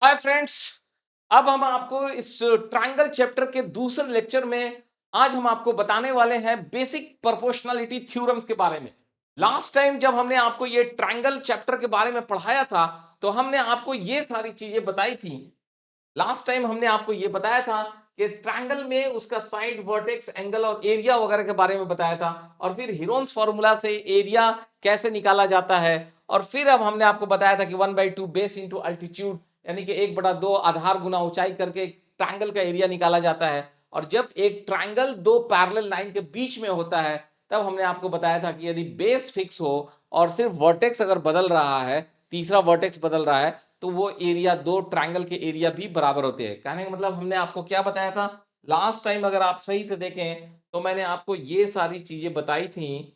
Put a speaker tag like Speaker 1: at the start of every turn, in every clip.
Speaker 1: Hi friends. अब हम आपको इस ट्रायंगल चैप्टर के दूसरे लेक्चर में आज हम आपको बताने वाले हैं बेसिक प्रोपोर्शनलिटी थ्योरम्स के बारे में। लास्ट टाइम जब हमने आपको ये ट्रायंगल चैप्टर के बारे में पढ़ाया था तो हमने आपको ये सारी चीजें बताई थी। लास्ट टाइम हमने आपको ये बताया था कि ट्रायंगल में उसका साइड वर्टेक्स एंगल और एरिया वगैरह के बारे में बताया था और फिर हीरोन्स फॉर्मूला से एरिया कैसे निकाला जाता है। और फिर अब हमने आपको बताया था कि 1/2 बेस इंटू अल्टीट्यूड यानी कि 1/2 आधार गुना ऊंचाई करके ट्रायंगल का एरिया निकाला जाता है। और जब एक ट्रायंगल दो पैरेलल लाइन के बीच में होता है तब हमने आपको बताया था कि यदि बेस फिक्स हो और सिर्फ वर्टेक्स अगर बदल रहा है, तीसरा वर्टेक्स बदल रहा है, तो वो एरिया दो ट्रायंगल के एरिया भी बराबर होते हैं। कहने का मतलब हमने आपको क्या बताया था लास्ट टाइम, अगर आप सही से देखें तो मैंने आपको ये सारी चीजें बताई थी।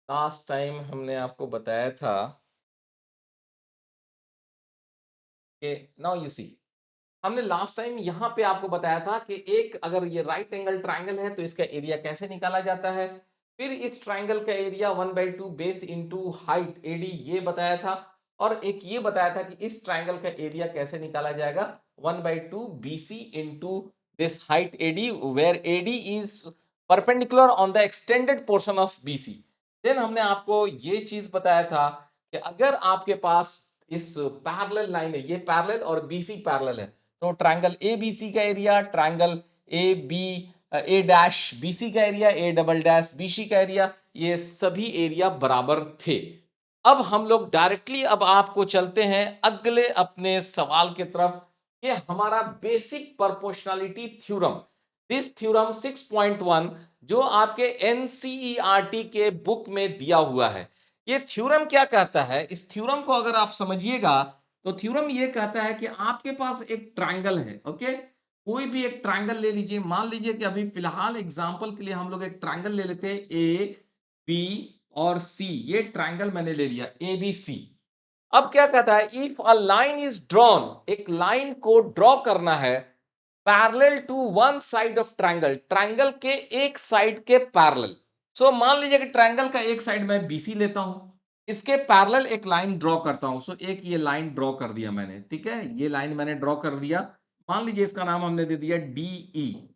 Speaker 1: लास्ट टाइम हमने आपको बताया था कि नाउ यू सी, हमने लास्ट टाइम यहां पे आपको बताया था कि एक अगर ये राइट एंगल ट्रायंगल है तो इसका एरिया कैसे निकाला जाता है। फिर इस ट्रायंगल का area 1/2 base into height AD ये बताया था। और एक ये बताया था कि इस ट्रायंगल का एरिया कैसे निकाला जाएगा 1/2 BC into this height AD where AD is perpendicular on the extended portion of BC। Then हमने आपको ये चीज बताया था कि अगर आपके पास इस पैरेलल लाइन है, ये पैरेलल और BC पैरेलल है, तो ट्रायंगल ए बी सी का area, triangle A B A dash B C का area, A double dash B C का एरिया, ये सभी एरिया बराबर थे। अब हम लोग डायरेक्टली अब आपको चलते हैं अगले अपने सवाल की तरफ। ये हमारा basic proportionality theorem, this theorem 6.1 जो आपके एनसीईआरटी के बुक में दिया हुआ है। ये थ्योरम क्या कहता है, इस थ्योरम को अगर आप समझिएगा तो थ्योरम ये कहता है कि आपके पास एक ट्रायंगल है। ओके, कोई भी एक ट्रायंगल ले लीजिए। मान लीजिए कि अभी फिलहाल एग्जांपल के लिए हम लोग एक ट्रायंगल ले लेते हैं ए बी और सी। ये ट्रायंगल मैंने ले लिया ए बी सी। अब क्या कहता है, if a line is drawn, एक लाइन को ड्रॉ करना है parallel to one side of triangle, triangle के एक साइड के पैरेलल। सो मान लीजिए कि ट्रायंगल का एक साइड मैं बीसी लेता हूं, इसके पैरेलल एक लाइन ड्रॉ करता हूं। सो एक ये लाइन ड्रॉ कर दिया मैंने, ठीक है, ये लाइन मैंने ड्रॉ कर दिया। मान लीजिए इसका नाम हमने दे दिया डीई।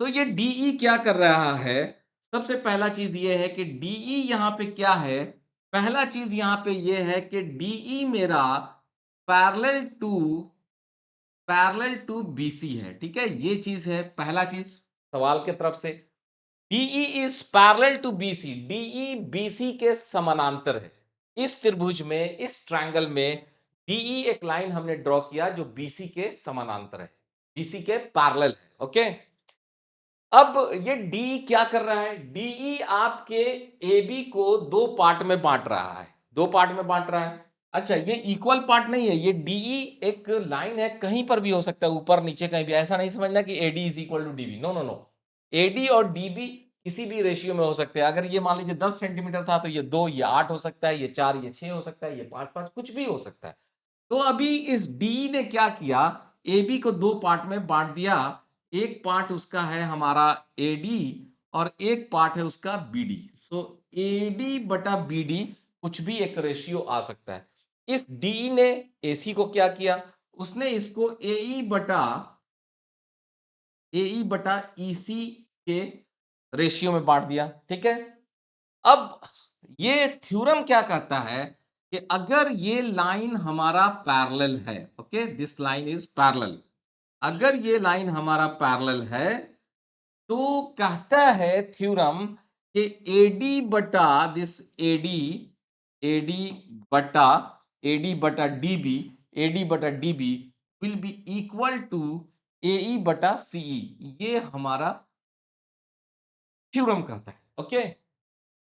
Speaker 1: तो ये डीई क्या कर रहा है, सबसे पहला चीज ये है कि डीई यहां पे क्या है। पहला चीज यहां पे ये है कि डीई मेरा पैरेलल टू बीसी है। ठीक है, ये चीज है पहला चीज सवाल के तरफ से। DE is parallel to BC, DE BC के समानांतर है। इस त्रिभुज में, इस ट्रायंगल में डीई एक लाइन हमने ड्रॉ किया जो बीसी के समानांतर है, बीसी के पैरेलल है। ओके, अब ये डी क्या कर रहा है, डीई आपके ए बी को दो पार्ट में बांट रहा है, दो पार्ट में बांट रहा है। अच्छा, ये इक्वल पार्ट नहीं है, ये डीई एक लाइन है, कहीं पर भी हो सकता है, ऊपर नीचे कहीं भी। ऐसा नहीं समझना कि AD is equal to DB, no no no. AD और डीबी किसी भी रेशियो में हो सकते हैं। अगर ये मान लीजिए 10 सेंटीमीटर था तो ये 2, ये 8 हो सकता है, ये 4, ये 6 हो सकता है, ये 5, 5 कुछ भी हो सकता है। तो अभी इस डी ने क्या किया, ए बी को दो पार्ट में बांट दिया। एक पार्ट उसका है हमारा ए डी और एक पार्ट है उसका B D. So A D बटा बी डी कुछ भी एक रेशियो आ सकता है। इस डी ने एसी को क्या किया, उसने इसको ए बटा ईसी के रेशियो में बांट दिया। ठीक है, अब ये थ्योरम क्या कहता है कि अगर ये लाइन हमारा पैरेलल है, okay, this line is parallel, अगर ये लाइन हमारा पैरेलल है तो कहता है थ्योरम कि एडी बटा दिस एडी, एडी बटा एडी बटा डीबी, एडी बटा DB will be equal to AE बटा सीई। ये हमारा थ्योरम कहता है। ओके,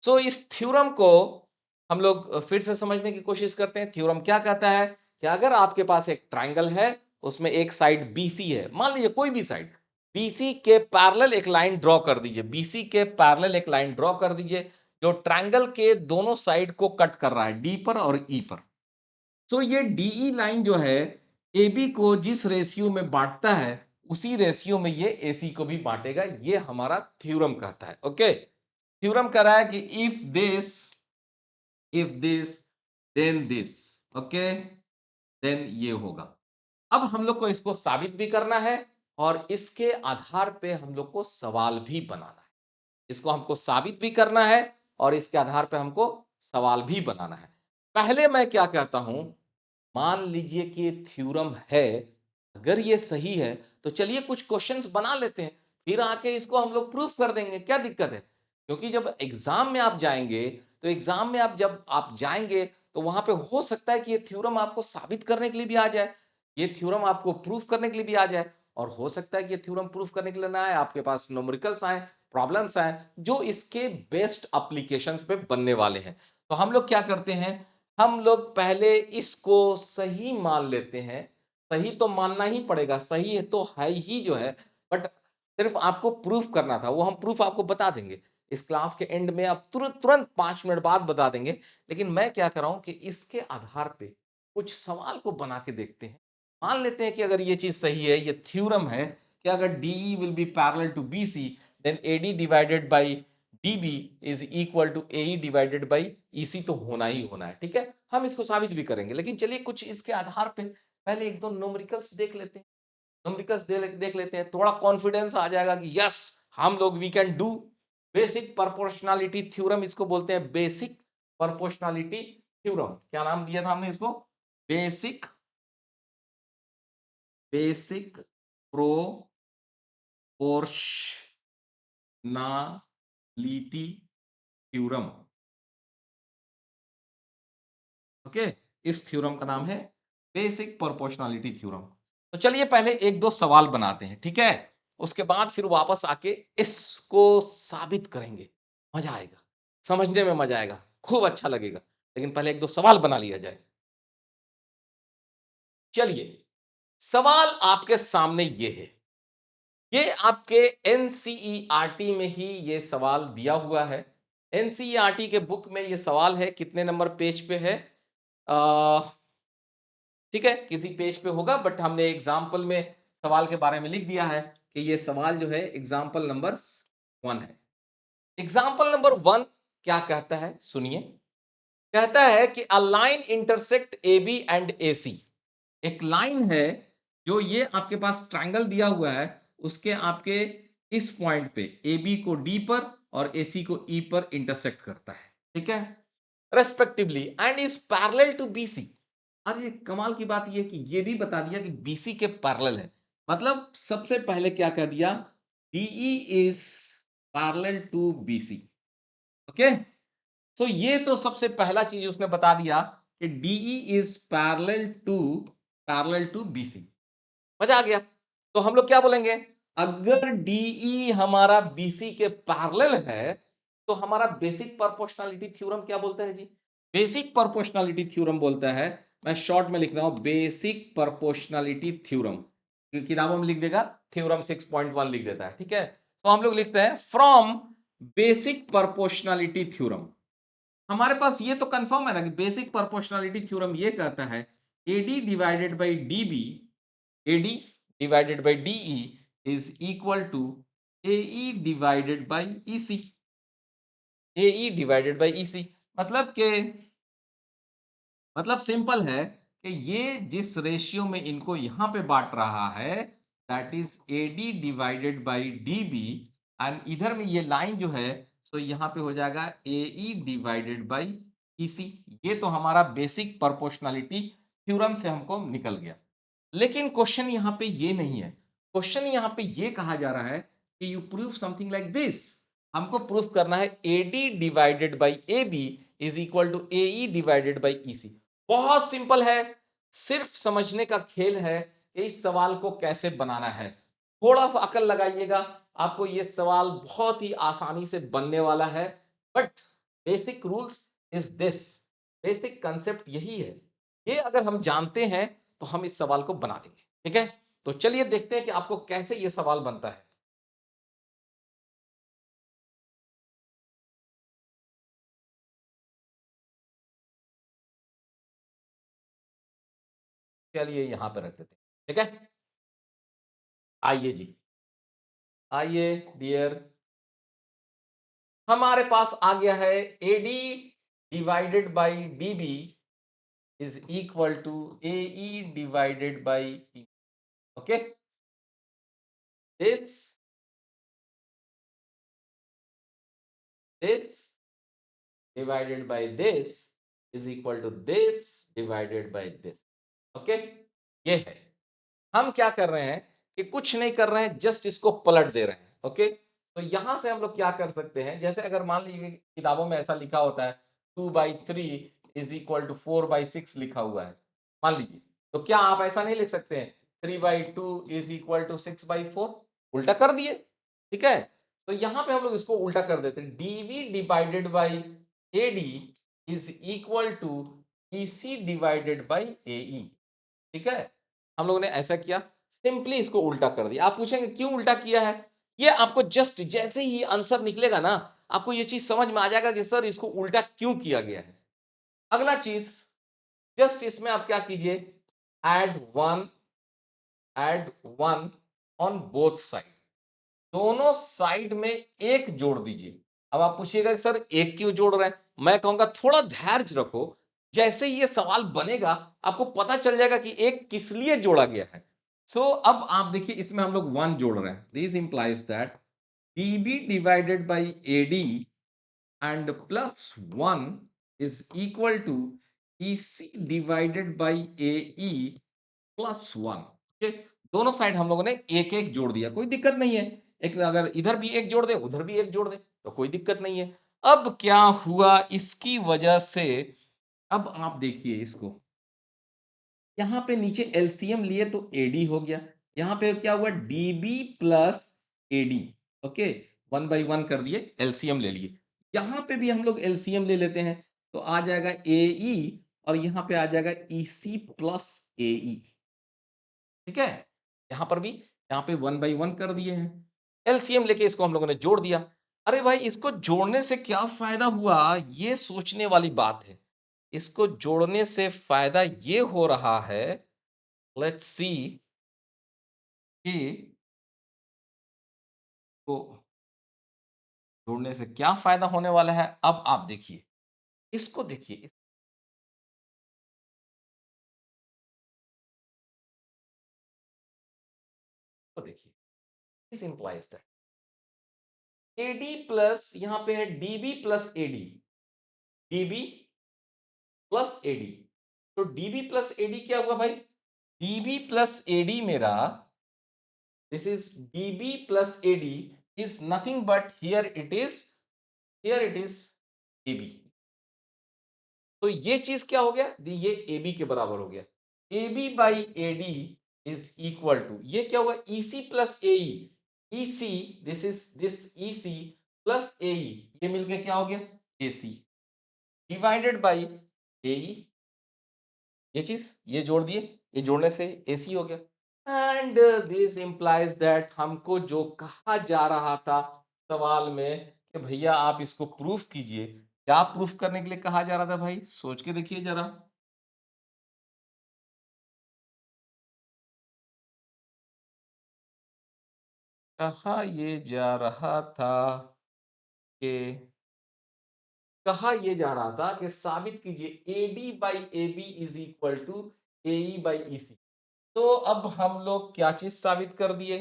Speaker 1: सो इस थ्योरम को हम लोग फिर से समझने की कोशिश करते हैं। थ्योरम क्या कहता है कि अगर आपके पास एक ट्रायंगल है, उसमें एक साइड बीसी है, मान लीजिए कोई भी साइड, बीसी के पैरेलल एक लाइन ड्रॉ कर दीजिए, बीसी के पैरेलल एक लाइन ड्रॉ कर दीजिए जो ट्रायंगल के दोनों साइड को कट कर रहा है, डी पर और ई पर। सो ये डीई लाइन जो है ए बी को जिस रेशियो में बांटता है उसी रेशियो में ये एसी को भी बांटेगा, ये हमारा थ्योरम कहता है। ओके, थ्योरम कह रहा है कि if this then this, okay, then ये होगा। अब हम लोग को इसको साबित भी करना है और इसके आधार पे हम लोग को सवाल भी बनाना है। इसको हमको साबित भी करना है और इसके आधार पे हमको सवाल भी बनाना है। पहले मैं क्या कहता हूं, मान लीजिए कि ये थ्योरम है, अगर ये सही है तो चलिए कुछ क्वेश्चंस बना लेते हैं, फिर आके इसको हम लोग प्रूफ कर देंगे, क्या दिक्कत है? क्योंकि जब एग्जाम में आप जाएंगे, तो एग्जाम में आप जब आप जाएंगे तो वहां पे हो सकता है कि ये थ्योरम आपको साबित करने के लिए भी आ जाए, ये थ्योरम आपको प्रूफ करने के लिए भी आ जाए, और हो सकता है कि ये थ्योरम प्रूफ करने के लिए ना आए, आपके पास न्यूमेरिकल्स आए, प्रॉब्लम्स आए जो इसके बेस्ट एप्लीकेशंस पे बनने वाले हैं। तो हम लोग क्या करते हैं, हम लोग पहले इसको सही मान लेते हैं। सही तो मानना ही पड़ेगा, सही है तो है ही जो है, बट सिर्फ आपको प्रूफ करना था, वो हम प्रूफ आपको बता देंगे इस क्लास के एंड में, अब तुरंत तुरंत 5 मिनट बाद बता देंगे। लेकिन मैं क्या कर रहा हूं कि इसके आधार पे कुछ सवाल को बना के देखते हैं। मान लेते हैं कि अगर ये चीज सही है, ये थ्योरम है कि अगर DE will be parallel to BC, then AD divided by DB is equal to AE divided by EC, तो होना ही होना है, ठीक है। हम इसको साबित भी करेंगे, लेकिन चलिए कुछ इसके आधार पे पहले एक दो न्यूमेरिकल्स देख लेते हैं। न्यूमेरिकल्स देख लेते हैं, थोड़ा कॉन्फिडेंस आ जाएगा कि यस, हम लोग we can do. Basic proportionality theorem इसको बोलते हैं, बेसिक प्रोपोर्शनलिटी थ्योरम। क्या नाम दिया था हमने इसको? Basic basic proportionality theorem, okay. इस थ्योरम का नाम है बेसिक प्रोपोर्शनलिटी थ्योरम। तो चलिए पहले एक दो सवाल बनाते हैं, ठीक है, उसके बाद फिर वापस आके इसको साबित करेंगे। मजा आएगा, समझने में मजा आएगा, खूब अच्छा लगेगा, लेकिन पहले एक दो सवाल बना लिया जाए। चलिए, सवाल आपके सामने ये है, ये आपके एनसीईआरटी में ही ये सवाल दिया हुआ है। एनसीईआरटी के बुक में ये सवाल है, कितने नंबर पेज पे है? ठीक है, किसी पेज पे होगा, बट हमने एग्जाम्पल में सवाल के बारे में लिख दिया है कि ये सवाल जो है एग्जाम्पल नंबर 1 है। एग्जाम्पल नंबर 1 क्या कहता है, सुनिए। कहता है कि a line intersect AB and AC। एक लाइन है जो ये आपके पास ट्रायंगल दिया हुआ है, उसके आपके इस पॉइंट पे AB को D पर और AC को E पर इंटरसेक्ट करता है, ठीक है, respectively, and is parallel to BC। अरे कमाल की बात यह कि ये भी बता दिया कि BC के पैरेलल है। मतलब सबसे पहले क्या कह दिया, DE is parallel to BC, okay. So ये तो सबसे पहला चीज उसने बता दिया कि DE is parallel to BC। मजा आ गया। तो हम लोग क्या बोलेंगे, अगर DE हमारा BC के पैरेलल है, तो हमारा बेसिक प्रोपोर्शनलिटी थ्योरम क्या बोलता है जी? बेसिक प्रोपोर्शनलिटी थ्योरम बोलता है, मैं शॉर्ट में लिख रहा हूं, बेसिक प्रोपोर्शनलिटी थ्योरम। किताबों में लिख देगा थ्योरम 6.1 लिख देता है, ठीक है। तो हम लोग लिखते हैं फ्रॉम बेसिक प्रोपोर्शनलिटी थ्योरम। हमारे पास ये तो कंफर्म है ना कि बेसिक प्रोपोर्शनलिटी थ्योरम ये कहता है AD divided by DB, AD divided by DE is equal to AE divided by EC, AE divided by EC। मतलब के, मतलब सिंपल है कि ये जिस रेशियो में इनको यहां पे बांट रहा है, that is AD divided by DB, and इधर में ये लाइन जो है, सो यहां पे हो जाएगा AE डिवाइडेड बाई EC। ये तो हमारा बेसिक प्रोपोर्शनलिटी थ्योरम से हमको निकल गया। लेकिन क्वेश्चन यहां पे ये नहीं है, क्वेश्चन यहां पे ये कहा जा रहा है कि you prove something like this. हमको प्रूफ करना है AD divided by AB is equal to AE divided by EC। बहुत सिंपल है, सिर्फ समझने का खेल है कि इस सवाल को कैसे बनाना है। थोड़ा सा अकल लगाइएगा, आपको ये सवाल बहुत ही आसानी से बनने वाला है। But basic rules is this, basic concept यही है, ये अगर हम जानते हैं तो हम इस सवाल को बना देंगे, ठीक है। तो चलिए देखते हैं कि आपको कैसे ये सवाल बनता है। चलिए यहां पर रख देते हैं, ठीक है। आइए जी, आइए डियर हमारे पास आ गया है AD divided by DB is equal to AE divided by E. Okay, this this divided by this is equal to this divided by this. Okay, ये है। हम क्या कर रहे हैं कि कुछ नहीं कर रहे हैं, जस्ट इसको पलट दे रहे हैं। ओके, तो यहां से हम लोग क्या कर सकते हैं, जैसे अगर मान लीजिए किताबों में ऐसा लिखा होता है 2/3 इज इक्वल टू 4/6 लिखा हुआ है, मान लीजिए, तो क्या आप ऐसा नहीं लिख सकते हैं 3/2 इज इक्वल टू 6/4? उल्टा कर दिए, ठीक है। तो यहां पे हम लोग इसको उल्टा कर देते हैं, DV divided by AD is equal to EC divided by AE, ठीक है। हम लोगों ने ऐसा किया, सिंपली इसको उल्टा कर दिया। आप पूछेंगे क्यों उल्टा किया है, ये आपको जस्ट जैसे ही आंसर निकलेगा ना, आपको ये चीज समझ में आ जाएगा कि सर इसको उल्टा क्यों किया गया है। अगला चीज, जस्ट इसमें आप क्या कीजिए, add one on both side, दोनों साइड में एक जोड़ दीजिए। अब आप पूछिएगा कि सर एक क्यों जोड़ रहे हैं, मैं कहूंगा थोड़ा धैर्य रखो, जैसे ही ये सवाल बनेगा आपको पता चल जाएगा कि एक किस लिए जोड़ा गया है। अब आप देखिए इसमें हम लोग वन जोड़ रहे हैं, this implies that DB divided by AD and plus one is equal to EC divided by AE plus one. दोनों साइड हम लोगों ने एक एक जोड़ दिया, कोई दिक्कत नहीं है। एक अगर इधर भी एक जोड़ दे, उधर भी एक जोड़ दे, तो कोई दिक्कत नहीं है। अब क्या हुआ इसकी वजह से, अब आप देखिए इसको, यहां पे नीचे एलसीएम लिए तो एडी हो गया, यहां पे क्या हुआ डीबी प्लस एडी। ओके, 1/1 कर दिए, एलसीएम ले लिए। यहां पे भी हम लोग एलसीएम ले लेते हैं, तो आ जाएगा एई और यहां पे आ जाएगा ईसी प्लस एई, ठीक है। यहां पर भी, यहां पे 1/1 कर दिए हैं, एलसीएम लेके इसको हम लोगों ने जोड़ दिया। अरे भाई इसको जोड़ने से क्या फायदा हुआ, ये सोचने वाली बात है। इसको जोड़ने से फायदा ये हो रहा है, लेट्स सी कि को जोड़ने से क्या फायदा होने वाला है। अब आप देखिए, इसको देखिए, इसको देखिए, this implies that AD plus यहां पे है DB plus AD, DB plus AD, तो डीबी प्लस एडी क्या हुआ भाई, डीबी प्लस एडी मेरा, this is db plus ad is nothing but here it is ab, तो ये चीज क्या हो गया, ये ab के बराबर हो गया। ab by ad is equal to, ये क्या हुआ, ec plus ae, ec this ec plus ae, ये मिलके क्या हो गया ac डिवाइडेड बाई ae, ये चीज ये जोड़ दिए, ये जोड़ने से ac हो गया। एंड दिस इंप्लाइज दैट हमको जो कहा जा रहा था सवाल में कि भैया आप इसको प्रूफ कीजिए, क्या प्रूफ करने के लिए कहा जा रहा था भाई, सोच के देखिए जरा। कहा ये जा रहा था कि, कहा ये जा रहा था कि साबित कीजिए AD by A B is equal to A by E C. तो अब हम लोग क्या चीज साबित कर दिए,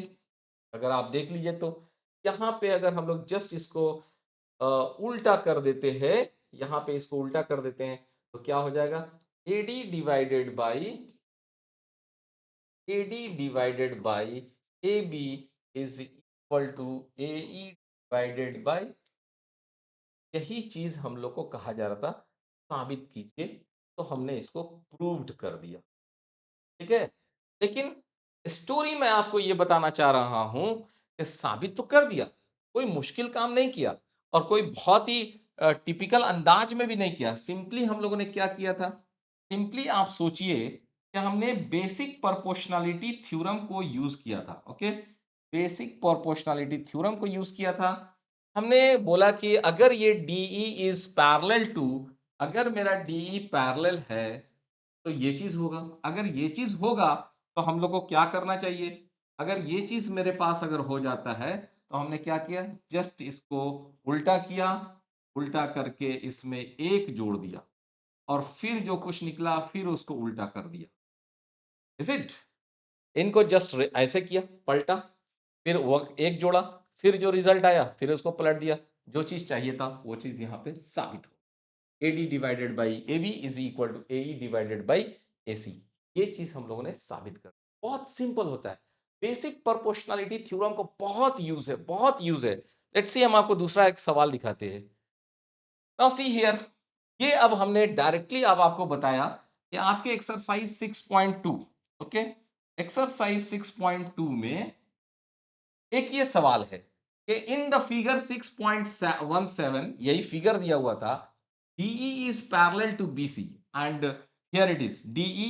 Speaker 1: अगर आप देख लीजिए तो यहाँ पे अगर हम लोग जस्ट इसको उल्टा कर देते हैं, यहाँ पे इसको उल्टा कर देते हैं, तो क्या हो जाएगा, AD divided by A B is equal to A divided by, यही चीज हम लोग को कहा जा रहा था साबित कीजिए, तो हमने इसको प्रूव्ड कर दिया, ठीक है। लेकिन स्टोरी में आपको ये बताना चाह रहा हूं कि साबित तो कर दिया, कोई मुश्किल काम नहीं किया और कोई बहुत ही टिपिकल अंदाज में भी नहीं किया। सिंपली हम लोगों ने क्या किया था, सिंपली आप सोचिए कि हमने बेसिक प्रोपोर्शनैलिटी थ्योरम को यूज किया था। ओके, बेसिक प्रोपोर्शनैलिटी थ्योरम को यूज किया था। हमने बोला कि अगर ये डीई इज पैरेलल टू, अगर मेरा डीई पैरेलल है तो ये चीज होगा, अगर ये चीज होगा तो हम लोग को क्या करना चाहिए, अगर ये चीज मेरे पास अगर हो जाता है तो हमने क्या किया, जस्ट इसको उल्टा किया, उल्टा करके इसमें एक जोड़ दिया और फिर जो कुछ निकला फिर उसको उल्टा कर दिया। Is it? इनको जस्ट ऐसे किया, पलटा, फिर वो एक जोड़ा, फिर जो रिजल्ट आया फिर उसको पलट दिया, जो चीज चाहिए था वो चीज यहाँ पे साबित हो। AD divided by AB is equal to AE divided by AC। ये चीज हम लोगों ने साबित कर, बहुत सिंपल होता है। बेसिक प्रोपोर्शनलिटी थ्योरम को बहुत यूज है, बहुत यूज है। लेट्स सी, हम आपको दूसरा एक सवाल दिखाते हैं। नाउ सी हियर, ये अब हमने डायरेक्टली अब आपको बताया कि आपके एक्सरसाइज 6.2, ओके, एक्सरसाइज 6.2 में एक ये सवाल है कि इन द फिगर 6.17, यही फिगर दिया हुआ था, DE is parallel to BC and here it is DE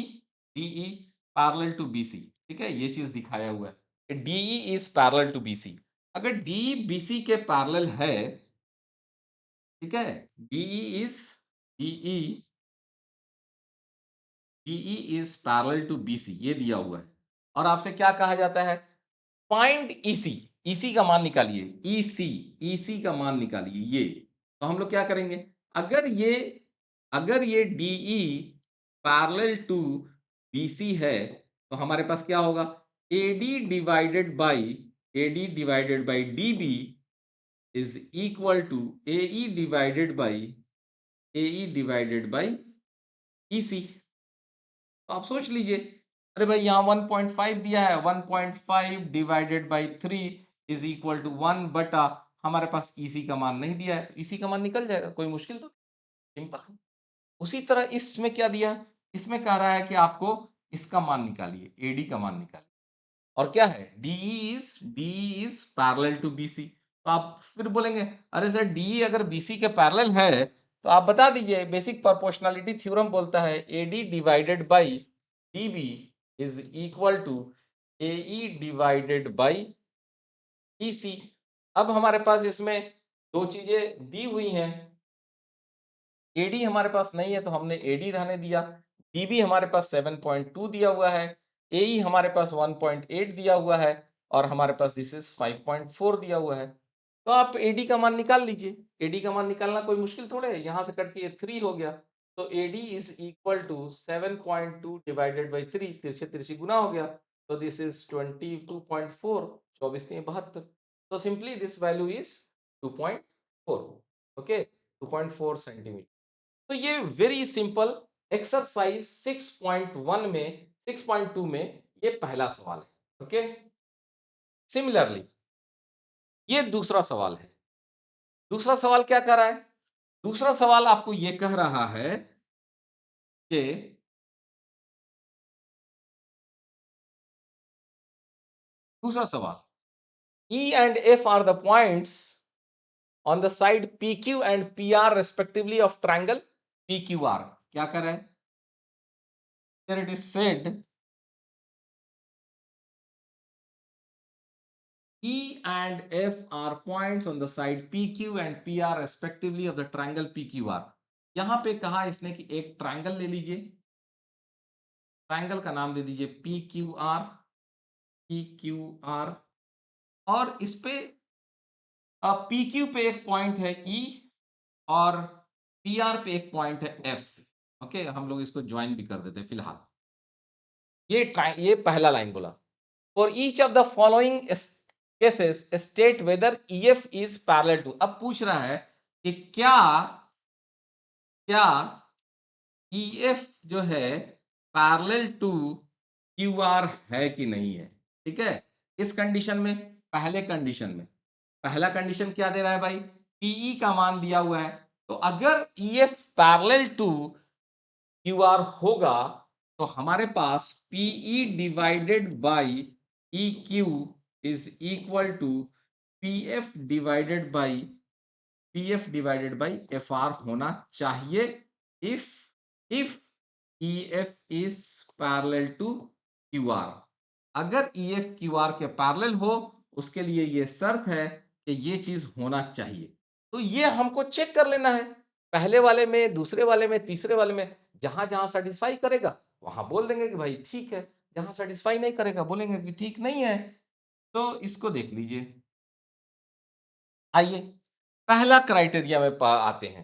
Speaker 1: parallel to BC। ठीक है, ये चीज दिखाया हुआ है, DE is parallel to BC। अगर DE BC के पैरेलल है, ठीक है, DE is DE DE is parallel to BC, ये दिया हुआ है और आपसे क्या कहा जाता है, फाइंड EC, EC का मान निकालिए, EC का मान निकालिए। ये तो हम लोग क्या करेंगे, अगर ये DE पैरेलल टू BC है तो हमारे पास क्या होगा, AD divided by DB is equal to AE divided by EC। तो आप सोच लीजिए, अरे भाई यहाँ 1.5 दिया है, 1.5 divided by 3 is equal to 1 बटा, हमारे पास EC का मान नहीं दिया है, EC का मान निकल जाएगा, कोई मुश्किल तो सिंपल है। उसी तरह इसमें क्या दिया है, इसमें कह रहा है कि आपको इसका मान निकालिए, AD का मान निकालिए, और क्या है, DE is parallel to BC। तो आप फिर बोलेंगे, अरे सर DE अगर BC के पैरेलल है तो आप बता दीजिए, बेसिक प्रोपोर्शनलिटी थ्योरम बोलता है AD divided by DB is equal to AE divided by EC। अब हमारे पास इसमें दो चीजें दी हुई हैं, AD हमारे पास नहीं है तो हमने AD रहने दिया, DB हमारे पास 7.2 दिया हुआ है, AE हमारे पास 1.8 दिया हुआ है और हमारे पास दिस इज 5.4 दिया हुआ है। तो आप AD का मान निकाल लीजिए, AD का मान निकालना कोई मुश्किल थोड़े है, यहाँ से कट के ये 3 हो गया, तो AD is equal to 7.2 divided by 3, तिरछे तिरछे गुना हो गया, तो दिस इज 22.4, 24 3 72, तो simply this value is 2.4, okay, 2.4 centimetre. तो ये वेरी सिंपल एक्सरसाइज 6.1 में 6.2 में ये पहला सवाल है, ओके। सिमिलरली ये दूसरा सवाल है, दूसरा सवाल क्या कह रहा है, दूसरा सवाल आपको ये कह रहा है कि दूसरा सवाल, E and F are the points on the side PQ and PR respectively of triangle PQR। क्या कर रहा है, here it is said E and F are points on the side PQ and PR respectively of the triangle PQR। यहां पे कहा इसने कि एक ट्रायंगल ले लीजिए, ट्रायंगल का नाम दे दीजिए PQR, और इस पे PQ पे एक पॉइंट है E और PR पे एक पॉइंट है F। ओके, हम लोग इसको ज्वाइन भी कर देते हैं फिलहाल। ये पहला लाइन बोला, for each of the following cases state whether EF is parallel to. अब पूछ रहा है कि क्या क्या EF जो है पैरेलल टू QR है कि नहीं है, ठीक है। इस कंडीशन में, पहले कंडीशन में, पहला कंडीशन क्या दे रहा है भाई, PE का मान दिया हुआ है, तो अगर EF पैरेलल टू QR होगा तो हमारे पास PE divided by EQ is equal to PF divided by FR होना चाहिए, if EF is parallel to QR। अगर EF QR के पैरेलल हो उसके लिए ये शर्त है कि ये चीज होना चाहिए। तो ये हमको चेक कर लेना है, पहले वाले में, दूसरे वाले में, तीसरे वाले में, जहां जहां सेटिस्फाई करेगा वहां बोल देंगे कि भाई ठीक है, जहां सेटिस्फाई नहीं करेगा बोलेंगे कि ठीक नहीं है। तो इसको देख लीजिए, आइए पहला क्राइटेरिया में आते हैं।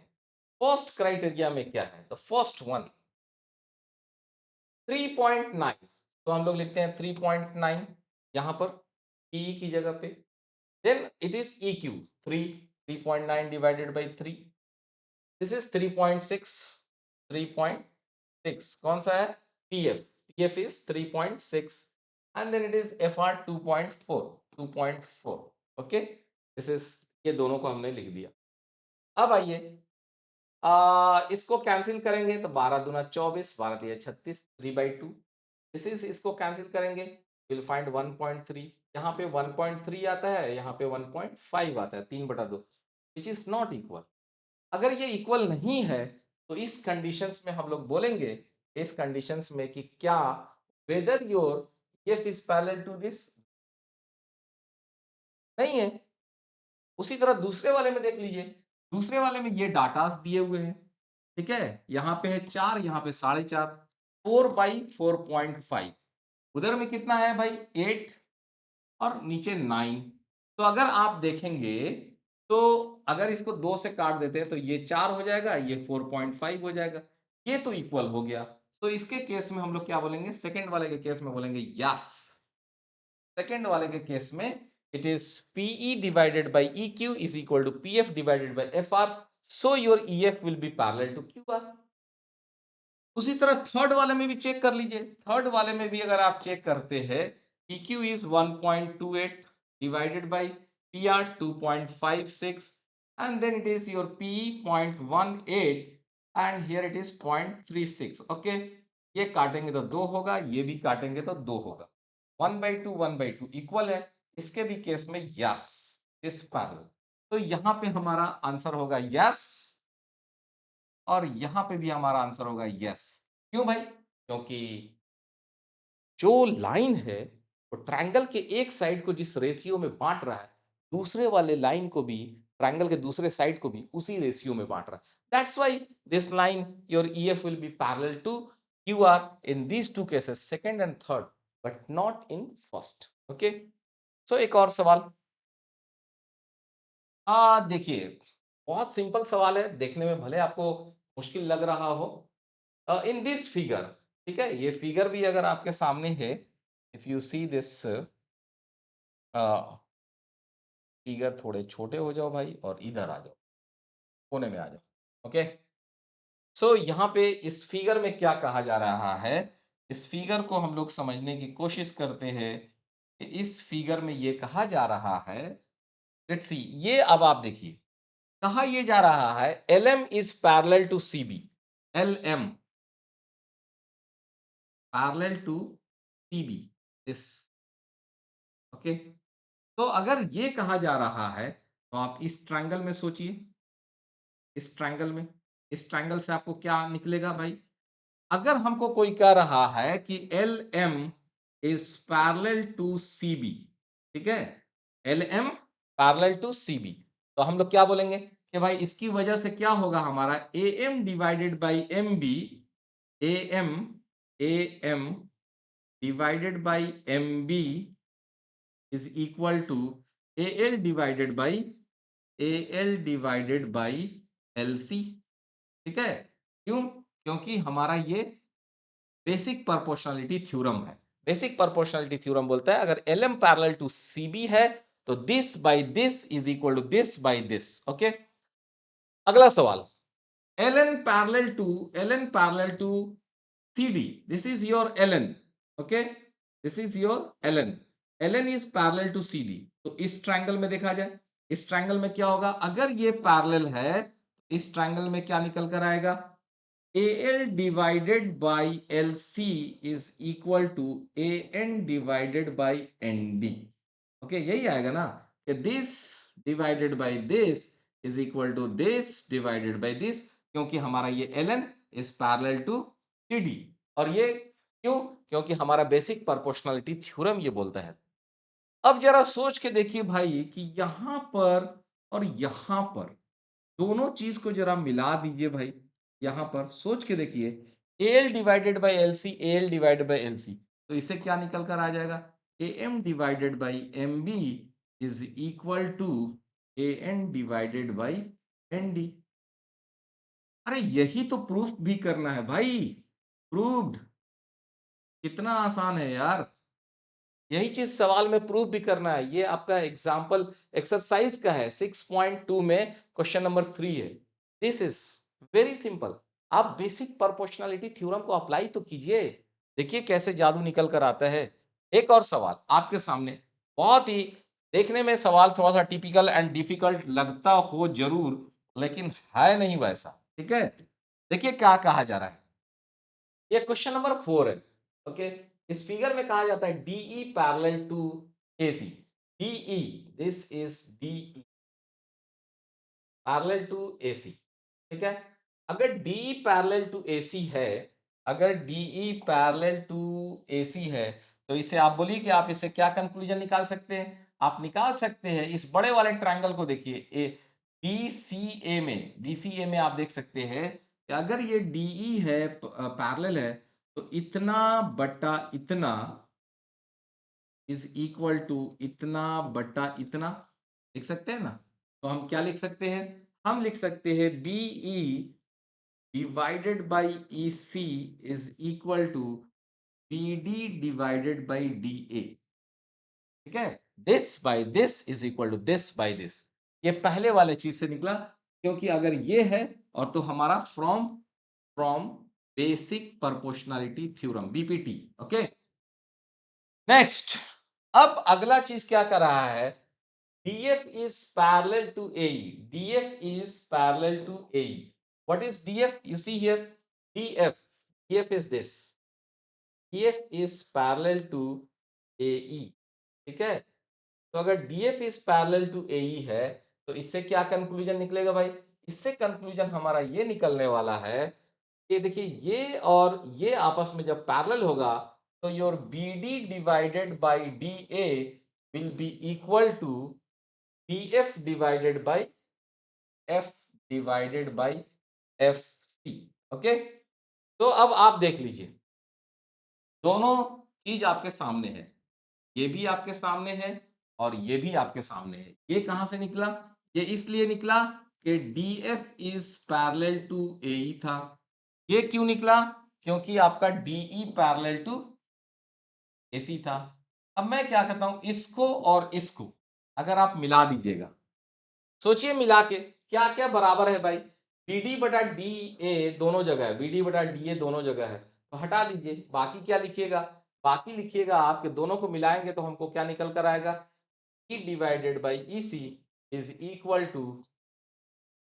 Speaker 1: फर्स्ट क्राइटेरिया में क्या है? द फर्स्ट वन 3.9, तो हम लोग लिखते हैं 3.9 यहाँ पर पीई की जगह पे। Then it is EQ 3.9 divided by 3, this is 3.6, 3.6 कौन सा है? PF, PF is 3.6 and then it is FR 2.4, 2.4, okay. This is, ये दोनों को हमने लिख दिया। अब आइए इसको कैंसिल करेंगे तो 12 दूना 24, 12 तिया 36, 3/2। दिस इज, इसको कैंसिल करेंगे विल फाइंड 1.3, यहाँ पे 1.3 आता है, यहाँ पे 1.5 आता है, 3/2, विच इज नॉट इक्वल। अगर ये इक्वल नहीं है तो इस कंडीशंस में हम लोग बोलेंगे, इस कंडीशंस में कि क्या whether your F is parallel to this, नहीं है। उसी तरह दूसरे वाले में देख लीजिए, दूसरे वाले में ये डाटास दिए हुए हैं, ठीक है, यहाँ पे है 4, यहाँ पे 4.5, 4/4.5, उधर में कितना है भाई 8 और नीचे 9। तो अगर आप देखेंगे तो अगर इसको 2 से काट देते हैं तो ये 4 हो जाएगा, ये 4.5 हो जाएगा, ये तो इक्वल हो गया। तो इसके केस में हम लोग क्या बोलेंगे? सेकंड वाले के केस में बोलेंगे यस। सेकंड वाले के केस में it is PE divided by EQ is equal to PF divided by FR, so your EF will be parallel to QR। उसी तरह थर्ड वाले में भी चेक कर लीजिए, थर्ड वाले में भी अगर आप चेक करते हैं EQ is 1.28 divided by PR 2.56 and then it is your PE 0.18 and here it is 0.36, okay। ये काटेंगे तो 2 होगा, ये भी काटेंगे तो 2 होगा, 1/2 इक्वल है। इसके भी केस में यस इस पैरेलल, तो यहाँ पे हमारा आंसर होगा यस और यहाँ पे भी हमारा आंसर होगा यस। क्यों भाई? क्योंकि जो लाइन है वो ट्रायंगल के एक साइड को जिस रेशियो में बांट रहा है, दूसरे वाले लाइन को भी, ट्रायंगल के दूसरे साइड को भी उसी रेशियो में बांट रहा है। That's why this line your EF will be parallel to QR in these two cases, second and third, but not in first, okay. So एक और सवाल, देखिए बहुत सिंपल सवाल है, देखने में भले आपको मुश्किल लग रहा हो। इन दिस फिगर, ठीक है, ये फिगर भी अगर आपके सामने है, if you see this figure, थोड़े छोटे हो जाओ भाई और इधर आ जाओ, कोने में आ जाओ, ओके। सो यहाँ पे इस फिगर में क्या कहा जा रहा है, इस फिगर को हम लोग समझने की कोशिश करते हैं कि इस फिगर में ये कहा जा रहा है, लेट्स सी, ये अब आप देखिए कहा ये जा रहा है LM is parallel to CB, LM parallel to CB, this, okay. तो अगर ये कहा जा रहा है तो आप इस ट्रायंगल में सोचिए, इस ट्रायंगल में, इस ट्रायंगल से आपको क्या निकलेगा भाई? अगर हमको कोई कह रहा है कि LM is parallel to CB, ठीक है, LM पैरेलल टू CB, तो हम लोग क्या बोलेंगे कि भाई इसकी वजह से क्या होगा हमारा AM divided by MB, AM AM divided by MB is equal to AL divided by LC, ठीक है। क्यों? क्योंकि हमारा ये बेसिक प्रोपोर्शनलिटी थ्योरम है। बेसिक प्रोपोर्शनलिटी थ्योरम बोलता है अगर LM पैरेलल टू CB है तो this by this is equal to this by this, okay. अगला सवाल, LN parallel to CD, this is your LN, okay, this is your LN, LN is parallel to CD। तो इस triangle में देखा जाए, इस ट्रायंगल में क्या होगा, अगर ये पैरेलल है इस ट्रायंगल में क्या निकल कर आएगा, AL divided by LC is equal to AN divided by ND, okay, यही आएगा ना कि this divided by this is equal to this divided by this, क्योंकि हमारा ये LN is parallel to CD, और ये क्यों? क्योंकि हमारा बेसिक प्रोपोर्शनलिटी थ्योरम ये बोलता है। अब जरा सोच के देखिए भाई कि यहां पर और यहां पर दोनों चीज को जरा मिला दीजिए भाई, यहां पर सोच के देखिए AL divided by LC, AL divided by LC, तो इससे क्या निकल कर आ जाएगा, AM divided by MB is equal to AN divided by ND। अरे यही तो प्रूफ भी करना है भाई, प्रूव्ड। कितना आसान है यार, यही चीज सवाल में प्रूफ भी करना है। ये आपका एग्जाम्पल एक्सरसाइज का है, 6.2 में क्वेश्चन नंबर 3 है। This is very simple. आप बेसिक प्रोपोर्शनलिटी थ्योरम को अप्लाई तो कीजिए, देखिए कैसे जादू निकल कर आता है। एक और सवाल आपके सामने, बहुत ही देखने में सवाल थोड़ा सा टिपिकल एंड डिफिकल्ट लगता हो जरूर, लेकिन है नहीं वैसा, ठीक है। देखिए क्या कहा जा रहा है, ये क्वेश्चन नंबर 4 है। ओके, इस फिगर में कहा जाता है DE parallel to AC। DE, this is DE parallel to AC, ठीक है। अगर DE पैरेलल टू AC है, अगर DE पैरेलल टू AC है, तो इसे आप बोलिए कि आप इसे क्या कंक्लूजन निकाल सकते हैं। आप निकाल सकते हैं इस बड़े वाले ट्रायंगल को, देखिए BCA में, BCA में आप देख सकते हैं कि अगर ये DE है पैरेलल है, तो इतना बटा इतना इज इक्वल टू इतना बटा इतना, लिख सकते हैं ना। तो हम क्या लिख सकते हैं, हम लिख सकते हैं BE divided by EC is equal to BD divided by DA, ठीक है। This by this is equal to this by this, ये पहले वाले चीज से निकला, क्योंकि अगर ये है और तो हमारा from from basic proportionality theorem, BPT। Okay, next, अब अगला चीज क्या कर रहा है, DF is parallel to AE. DF is parallel to AE. What is DF? You see here, DF. DF is this. DF is parallel to AE. ठीक है, तो अगर DF is parallel to AE है, तो इससे क्या कंक्लूजन निकलेगा भाई, इससे कंक्लूजन हमारा ये निकलने वाला है कि देखिए ये और ये आपस में जब पैरेलल होगा, तो your BD divided by DA will be equal to BF divided by F divided by FC। Okay, तो अब आप देख लीजिए, दोनों चीज आपके सामने है, ये भी आपके सामने है और ये भी आपके सामने है। ये कहां से निकला, ये इसलिए निकला कि DF is parallel to AE था। ये क्यों निकला, क्योंकि आपका DE पैरेलल टू AC था। अब मैं क्या करता हूं, इसको और इसको अगर आप मिला दीजिएगा, सोचिए मिला के क्या क्या बराबर है भाई, BD बटा DA दोनों जगह है, BD बटा DA दोनों जगह है, तो हटा दीजिए, बाकी क्या लिखिएगा, बाकी लिखिएगा आपके दोनों को मिलाएंगे तो हमको क्या निकल कर आएगा, E divided by EC is equal to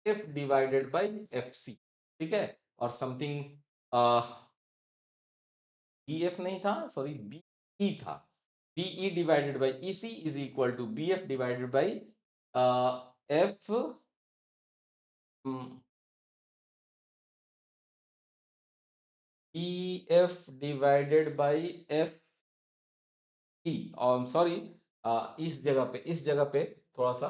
Speaker 1: F divided by FC, ठीक है। और समथिंग BF नहीं था, सॉरी BE था, BE divided by EC is equal to BF divided by F EF divided by F E, और sorry इस जगह पे थोड़ा सा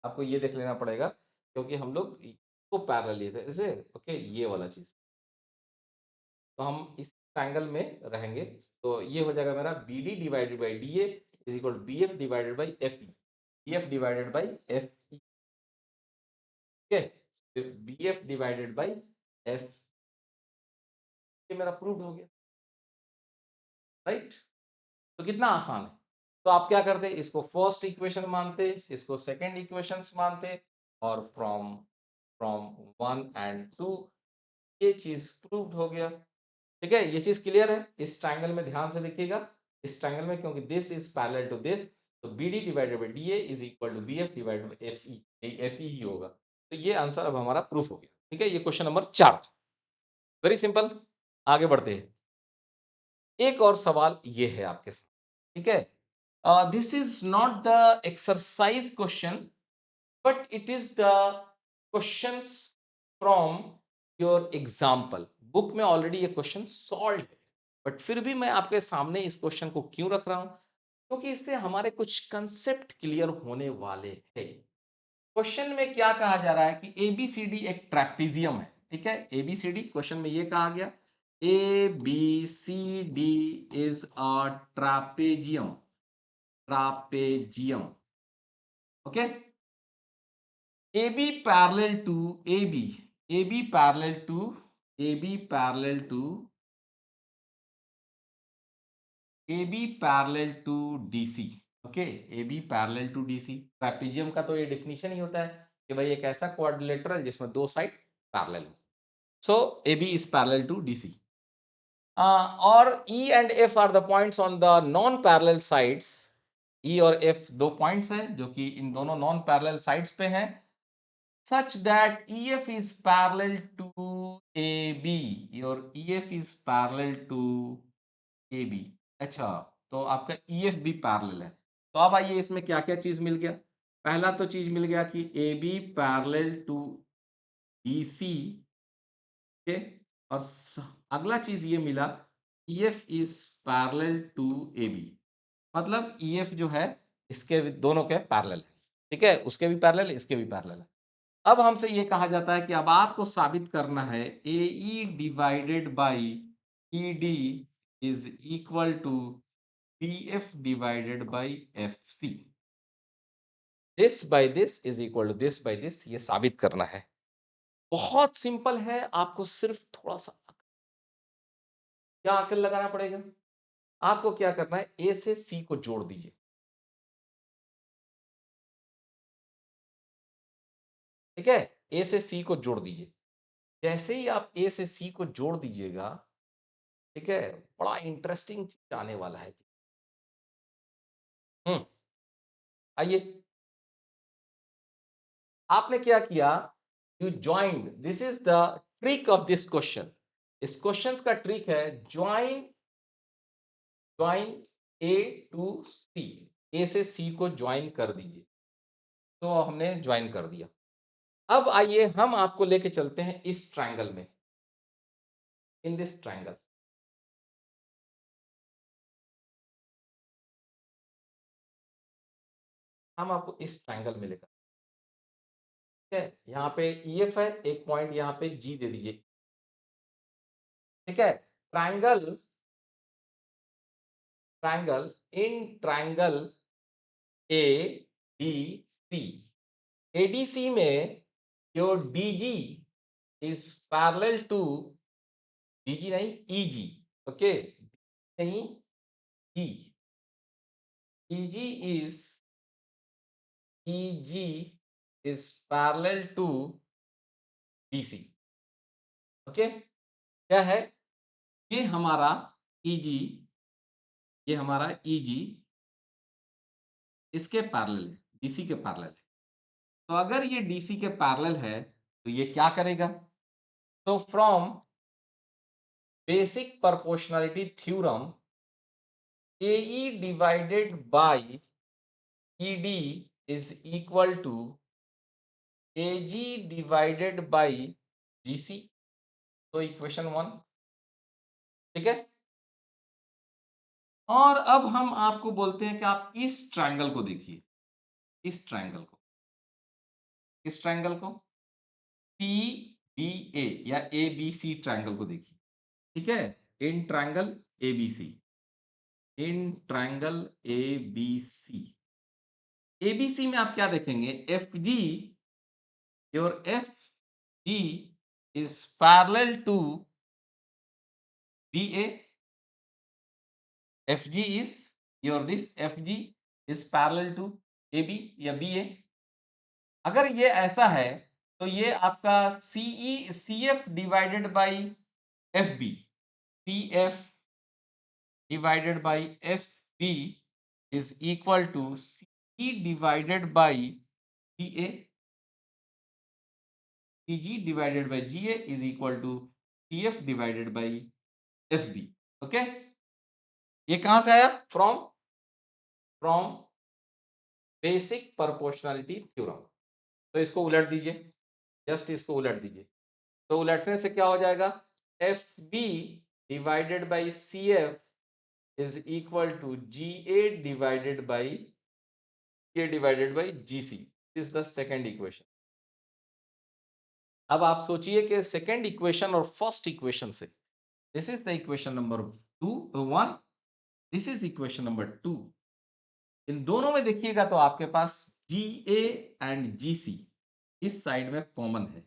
Speaker 1: आपको ये देख लेना पड़ेगा, क्योंकि हम लोग को पैरेलल लिए थे इसे। ओके, ये वाला चीज, तो हम इस ट्रायंगल में रहेंगे, तो ये हो जाएगा मेरा BD divided by DA is equal BF divided by FE, BF divided by FE, ठीक है, BF डिवाइडेड बाई F, ये मेरा प्रूव हो गया, राइट। तो कितना आसान है। तो आप क्या करते, इसको फर्स्ट इक्वेशन मानते, इसको सेकंड इक्वेशन मानते, और फ्रॉम फ्रॉम 1 और 2 ये चीज प्रूव्ड हो गया, ठीक है। ये चीज क्लियर है, इस ट्रायंगल में ध्यान से देखिएगा, इस ट्रायंगल में क्योंकि this is parallel to this, तो BD divided by DA is equal to BF divided by FE, ये FE ही होगा। तो ये आंसर अब हमारा प्रूफ हो गया, ठीक है। ये क्वेश्चन नंबर 4, वेरी सिंपल। आगे बढ़ते हैं, एक और सवाल ये है आपके साथ, ठीक है। This is not the exercise question, but it is the questions from your example book में। ऑलरेडी ये क्वेश्चन सॉल्व है, बट फिर भी मैं आपके सामने इस क्वेश्चन को क्यों रख रहा हूं, क्योंकि इससे हमारे कुछ कंसेप्ट क्लियर होने वाले हैं। क्वेश्चन में क्या कहा जा रहा है कि ABCD एक ट्रैपेजियम है, ठीक है। ABCD क्वेश्चन में ये कहा गया, ABCD is a trapezium, trapezium, okay. AB parallel to AB, AB parallel to AB parallel to AB parallel to DC, okay, AB parallel to DC। Trapezium का तो ये डेफिनेशन ही होता है कि भाई एक ऐसा क्वाड्रिलेटरल जिसमें दो साइड पैरेलल हो। सो AB is parallel to DC। और E and F are the points on the non-parallel sides। E और F दो पॉइंट्स हैं जो कि इन दोनों नॉन पैरेलल साइड्स पे हैं, such that EF is parallel to AB। your EF is parallel to AB। अच्छा, तो आपका EF भी पैरेलल है। तो अब आइए इसमें क्या क्या चीज मिल गया। पहला तो चीज मिल गया कि AB parallel to BC, okay. और अगला चीज ये मिला, EF is parallel to AB। मतलब EF जो है इसके दोनों के पैरेलल है, ठीक है, उसके भी पैरेलल इसके भी पैरेलल है। अब हमसे ये कहा जाता है कि अब आपको साबित करना है AE divided by ED is equal to BF divided by FC। This by this is equal to this by this, ये साबित करना है। बहुत सिंपल है, आपको सिर्फ थोड़ा सा क्या अकल लगाना पड़ेगा। आपको क्या करना है, ए से सी को जोड़ दीजिए, ठीक है, ए से सी को जोड़ दीजिए। जैसे ही आप ए से सी को जोड़ दीजिएगा, ठीक है, बड़ा इंटरेस्टिंग चीज आने वाला है। आइए, आपने क्या किया, you joined, this is the trick of this question. इस क्वेश्चन का ट्रिक है ज्वाइन, ज्वाइन ए टू सी, ए से सी को ज्वाइन कर दीजिए। तो हमने ज्वाइन कर दिया। अब आइए हम आपको लेके चलते हैं इस ट्रायंगल में, इन दिस ट्रायंगल। हम आपको इस ट्रायंगल में लेकर, ठीक है, यहाँ पे EF है, एक पॉइंट यहाँ पे G दे दीजिए, ठीक है। Triangle, triangle, in triangle ADC, ADC में जो DG is parallel to, DG नहीं EG, ओके, नहीं G, EG is EG is parallel to DC, okay. क्या है, ये हमारा EG, ये हमारा EG इसके पैरेलल है, DC के पैरेलल है। तो अगर ये DC के पैरेलल है तो ये क्या करेगा, तो from basic proportionality theorem, AE divided by ED is equal to AG divided by GC। तो इक्वेशन 1, ठीक है। और अब हम आपको बोलते हैं कि आप इस ट्रायंगल को देखिए, इस ट्रायंगल को, इस ट्रायंगल को CBA या ABC ट्रायंगल को देखिए, ठीक है, in triangle ABC, in triangle ABC, ABC में आप क्या देखेंगे, FG, your FG is parallel to BA, FG is your this FG is parallel to AB या BA। अगर ये ऐसा है तो ये आपका CF divided by FB, CF divided by FB is equal to CE divided by GA, CG divided by GA is equal to CF divided by FB, okay. ये कहां से आया, from, from basic proportionality theorem. तो इसको उलट दीजिए, just इसको उलट दीजिए। तो उलटने से क्या हो जाएगा, FB divided by CF is equal to GA divided by GC is the second equation. अब आप सोचिए कि सेकेंड इक्वेशन और फर्स्ट इक्वेशन से, this is the equation number 1, this is equation number 2। इन दोनों में देखिएगा तो आपके पास GA एंड GC, इस साइड में कॉमन है,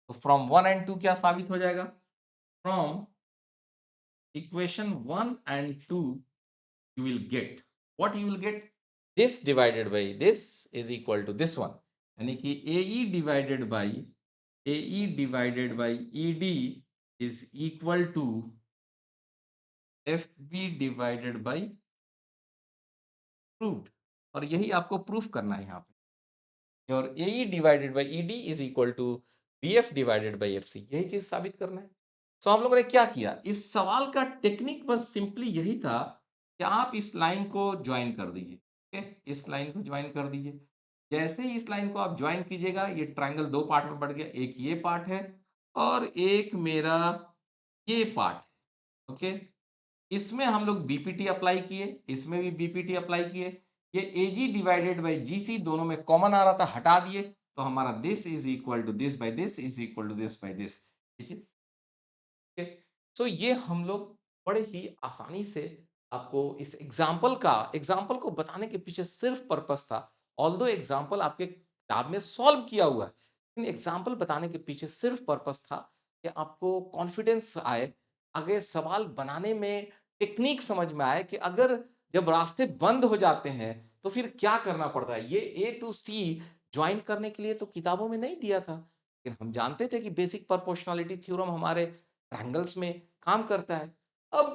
Speaker 1: तो फ्रॉम 1 एंड 2 क्या साबित हो जाएगा? From equation 1 and 2 you will get what you will get, this divided by this is equal to this one, यानी कि AE divided by ED is equal to FB divided by proved, और यही आपको proof करना है यहाँ पे, और AE divided by ED is equal to BF divided by FC, यही चीज साबित करना है। सो हम लोगों ने क्या किया, इस सवाल का टेक्निक बस सिंपली यही था कि आप इस लाइन को ज्वाइन कर दीजिए, ठीक है, इस लाइन को ज्वाइन कर दीजिए। जैसे ही इस लाइन को आप ज्वाइन कीजिएगा, ये ट्रायंगल दो पार्ट में बढ़ गया, एक ये पार्ट है और एक मेरा ये पार्ट है, ओके। इसमें हम लोग बीपीटी अप्लाई किए, इसमें भी बीपीटी अप्लाई किए, ये एजी डिवाइडेड बाई जीसी दोनों में कॉमन आ रहा था, हटा दिए, तो हमारा this is equal to this by this is equal to this by this, which is okay. So ये हम लोग बड़े ही आसानी से आपको इस एग्जाम्पल को बताने के पीछे सिर्फ पर्पस था, ऑल्दो एग्जाम्पल आपके किताब में सॉल्व किया हुआ है, लेकिन एग्जाम्पल बताने के पीछे सिर्फ पर्पस था कि आपको कॉन्फिडेंस आए, आगे सवाल बनाने में टेक्निक समझ में आए कि अगर जब रास्ते बंद हो जाते हैं तो फिर क्या करना पड़ता है। ये ए टू सी ज्वाइन करने के लिए तो किताबों में नहीं दिया था, लेकिन हम जानते थे कि बेसिक प्रोपोर्शनलिटी थ्योरम हमारे ट्रायंगल्स में काम करता है। अब